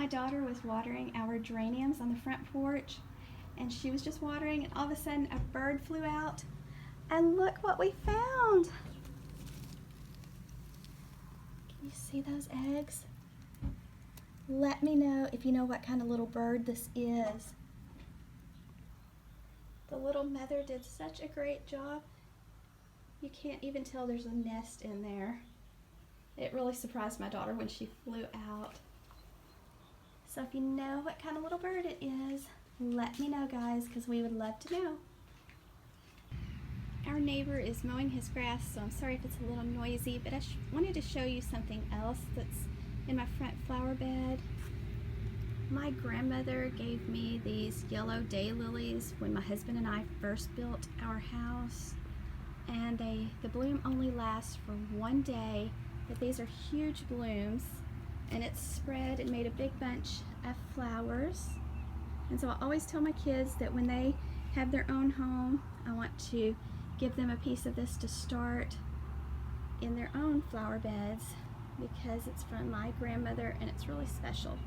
My daughter was watering our geraniums on the front porch, and she was just watering, and all of a sudden a bird flew out, and look what we found. Can you see those eggs? Let me know if you know what kind of little bird this is. The little mother did such a great job. You can't even tell there's a nest in there. It really surprised my daughter when she flew out. So if you know what kind of little bird it is, let me know, guys, because we would love to know. Our neighbor is mowing his grass, so I'm sorry if it's a little noisy, but I wanted to show you something else that's in my front flower bed. My grandmother gave me these yellow daylilies when my husband and I first built our house, and the bloom only lasts for one day, but these are huge blooms, and it's spread and made a big bunch of flowers. And so I always tell my kids that when they have their own home, I want to give them a piece of this to start in their own flower beds, because it's from my grandmother and it's really special.